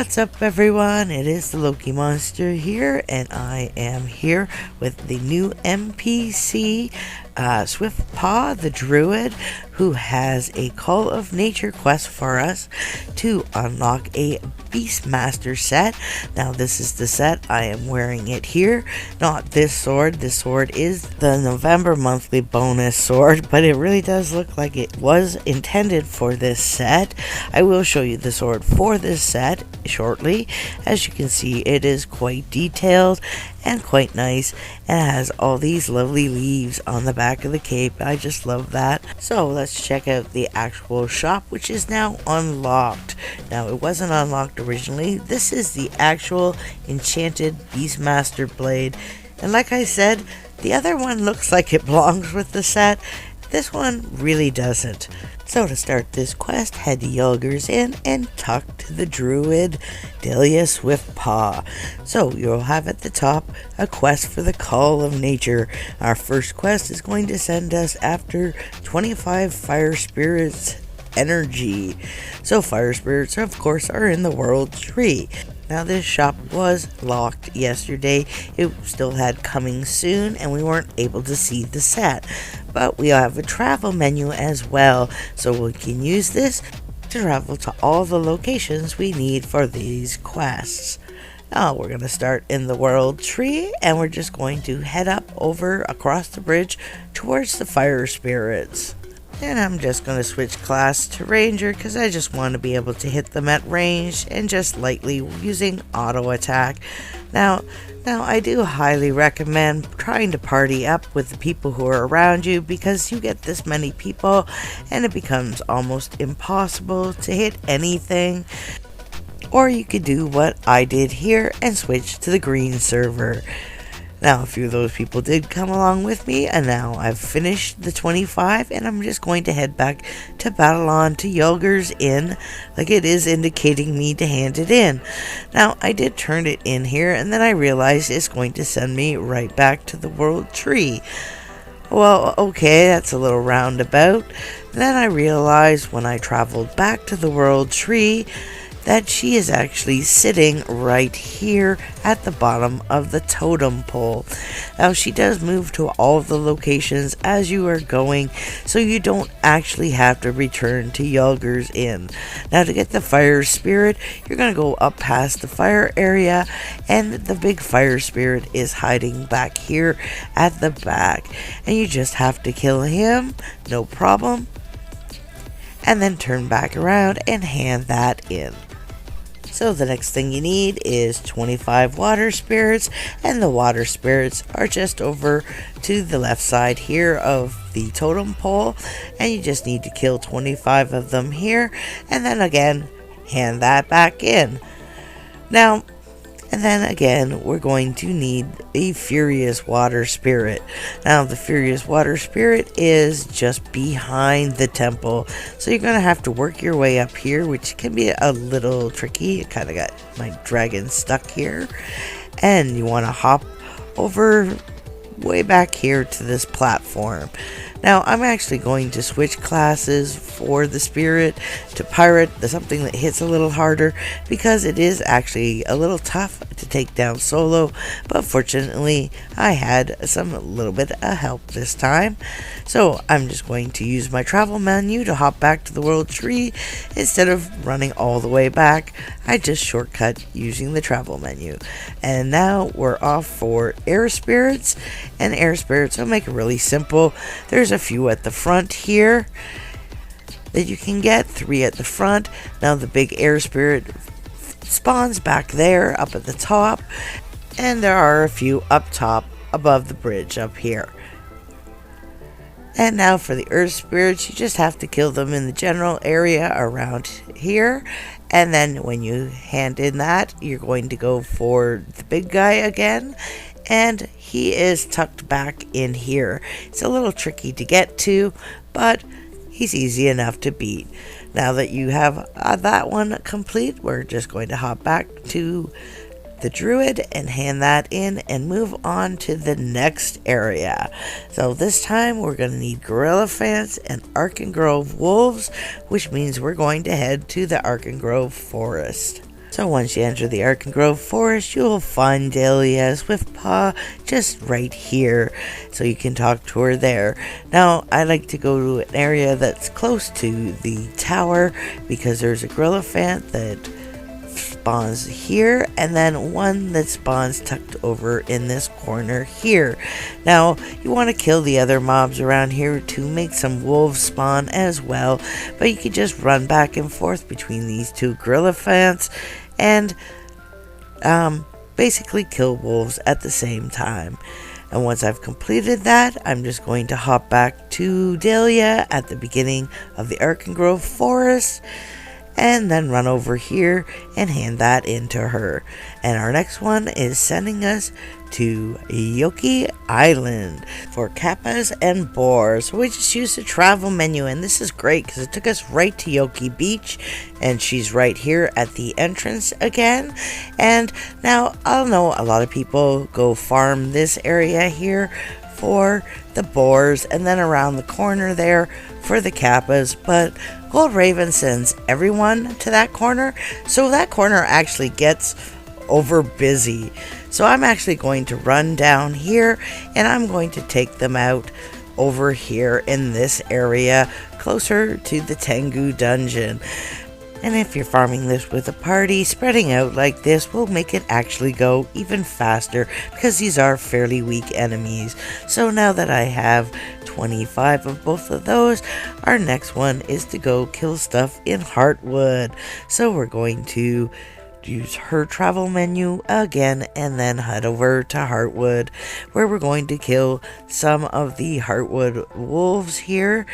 What's up, everyone? It is the Loki Monster here, and I am here with the new NPC, Swiftpaw the Druid, who has a Call of Nature quest for us to unlock a Beastmaster set. Now, this is the set. I am wearing it here, not this sword. This sword is the November monthly bonus sword, but it really does look like it was intended for this set. I will show you the sword for this set shortly. As you can see, it is quite detailed and quite nice, and it has all these lovely leaves on the back of the cape. I just love that. So let's check out the actual shop, which is now unlocked. Now, it wasn't unlocked originally. This is the actual enchanted Beastmaster blade, and like I said, the other one looks like it belongs with the set. This one really doesn't. So to start this quest, head to Yulger's Inn and talk to the Druid, Delia Swiftpaw. So you'll have at the top a quest for the Call of Nature. Our first quest is going to send us after 25 fire spirits energy. So fire spirits, of course, are in the world tree. Now, this shop was locked yesterday. It still had coming soon, and we weren't able to see the set. But we have a travel menu as well, so we can use this to travel to all the locations we need for these quests. Now, we're going to start in the world tree, and we're just going to head up over across the bridge towards the fire spirits. And I'm just going to switch class to Ranger because I just want to be able to hit them at range and just lightly using auto attack. Now I do highly recommend trying to party up with the people who are around you, because you get this many people and it becomes almost impossible to hit anything. Or you could do what I did here and switch to the green server. Now, a few of those people did come along with me, and now I've finished the 25, and I'm just going to head back to Babylon to Yulger's Inn, like it is indicating me to hand it in. Now, I did turn it in here, and then I realized it's going to send me right back to the world tree. Well, okay, that's a little roundabout. Then I realized when I traveled back to the world tree that she is actually sitting right here at the bottom of the totem pole. Now, she does move to all of the locations as you are going, so you don't actually have to return to Yulger's Inn. Now, to get the fire spirit, you're going to go up past the fire area, and the big fire spirit is hiding back here at the back. And you just have to kill him, no problem, and then turn back around and hand that in. So the next thing you need is 25 water spirits, and the water spirits are just over to the left side here of the totem pole, and you just need to kill 25 of them here, and then again hand that back in. Now, and then again, we're going to need a Furious Water Spirit. Now, the Furious Water Spirit is just behind the temple, so you're going to have to work your way up here, which can be a little tricky. It kind of got my dragon stuck here. And you want to hop over way back here to this platform. Now, I'm actually going to switch classes for the spirit to pirate, something that hits a little harder, because it is actually a little tough to take down solo, but fortunately I had a little bit of help this time. So I'm just going to use my travel menu to hop back to the world tree. Instead of running all the way back, I just shortcut using the travel menu. And now we're off for air spirits, and air spirits, I'll make it really simple. There's a few at the front here that you can get, 3 at the front. Now the big air spirit spawns back there up at the top, and there are a few up top above the bridge up here. And now for the earth spirits, you just have to kill them in the general area around here, and then when you hand in that, you're going to go for the big guy again, and he is tucked back in here. It's a little tricky to get to, but he's easy enough to beat. Now that you have that one complete, we're just going to hop back to the Druid and hand that in and move on to the next area. So this time we're going to need Gorilla Fans and Arkengrove Wolves, which means we're going to head to the Arkengrove Forest. So once you enter the Arkengrove Forest, you will find Dahlia Swiftpaw just right here, so you can talk to her there. Now, I like to go to an area that's close to the tower because there's a Grilliphant that spawns here, and then one that spawns tucked over in this corner here. Now, you want to kill the other mobs around here to make some wolves spawn as well, but you can just run back and forth between these two Grilliphants and basically kill wolves at the same time. And once I've completed that, I'm just going to hop back to Dahlia at the beginning of the Arkengrove Forest, and then run over here and hand that in to her. And our next one is sending us to Yoki Island for kappas and boars. So we just used the travel menu, and this is great because it took us right to Yoki Beach, and she's right here at the entrance again. And now I know a lot of people go farm this area here for the boars, and then around the corner there for the kappas, but Gold Raven sends everyone to that corner, so that corner actually gets over busy. So I'm actually going to run down here, and I'm going to take them out over here in this area closer to the Tengu dungeon. And if you're farming this with a party, spreading out like this will make it actually go even faster because these are fairly weak enemies. So now that I have 25 of both of those, our next one is to go kill stuff in Heartwood. So we're going to use her travel menu again and then head over to Heartwood, where we're going to kill some of the Heartwood wolves here,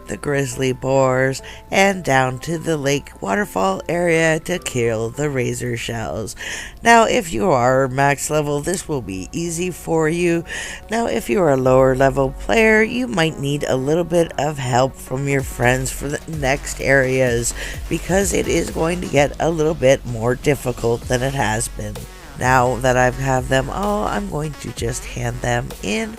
the grizzly boars, and down to the lake waterfall area to kill the razor shells. Now, if you are max level, this will be easy for you. Now, if you are a lower level player, you might need a little bit of help from your friends for the next areas, because it is going to get a little bit more difficult than it has been. Now that I have them all, I'm going to just hand them in,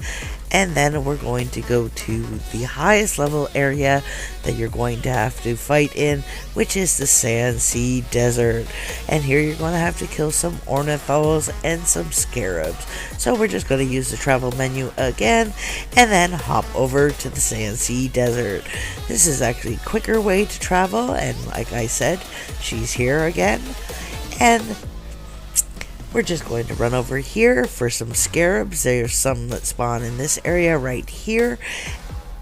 and then we're going to go to the highest level area that you're going to have to fight in, which is the Sand Sea Desert. And here you're going to have to kill some ornithals and some scarabs. So we're just going to use the travel menu again and then hop over to the Sand Sea Desert. This is actually a quicker way to travel, and like I said, she's here again. And we're just going to run over here for some scarabs. There's some that spawn in this area right here,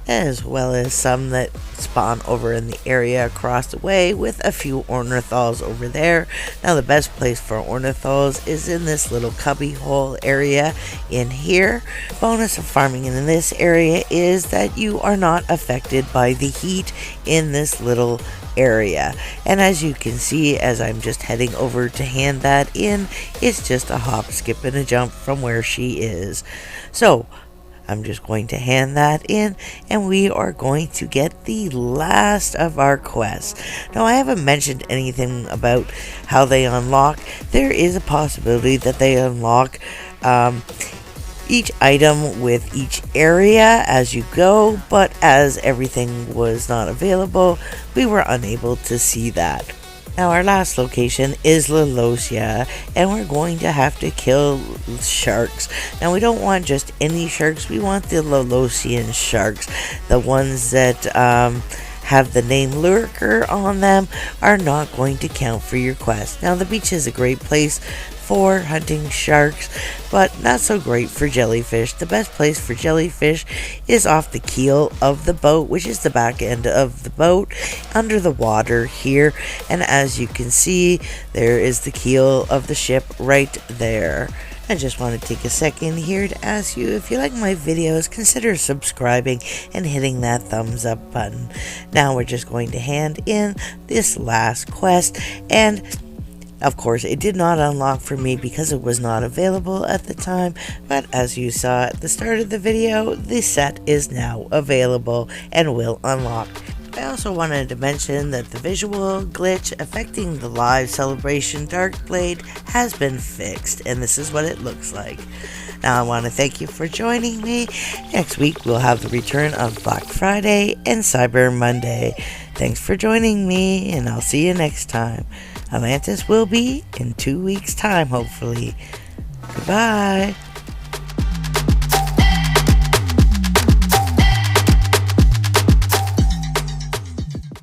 as well as some that spawn over in the area across the way, with a few ornithals over there. Now, the best place for ornithals is in this little cubby hole area in here. Bonus of farming in this area is that you are not affected by the heat in this little area. And as you can see, as I'm just heading over to hand that in, it's just a hop, skip, and a jump from where she is. So I'm just going to hand that in, and we are going to get the last of our quests. Now, I haven't mentioned anything about how they unlock. There is a possibility that they unlock each item with each area as you go, but as everything was not available, we were unable to see that. Now, our last location is Lalosia, and we're going to have to kill sharks. Now, we don't want just any sharks, we want the Lalosian sharks. The ones that have the name Lurker on them are not going to count for your quest. Now, the beach is a great place for hunting sharks, but not so great for jellyfish. The best place for jellyfish is off the keel of the boat, which is the back end of the boat, under the water here. And as you can see, there is the keel of the ship right there. I just want to take a second here to ask you, if you like my videos, consider subscribing and hitting that thumbs up button. Now we're just going to hand in this last quest, and of course, it did not unlock for me because it was not available at the time, but as you saw at the start of the video, the set is now available and will unlock. I also wanted to mention that the visual glitch affecting the live celebration Darkblade has been fixed, and this is what it looks like. Now, I want to thank you for joining me. Next week, we'll have the return of Black Friday and Cyber Monday. Thanks for joining me, and I'll see you next time. Atlantis will be in 2 weeks' time, hopefully. Goodbye.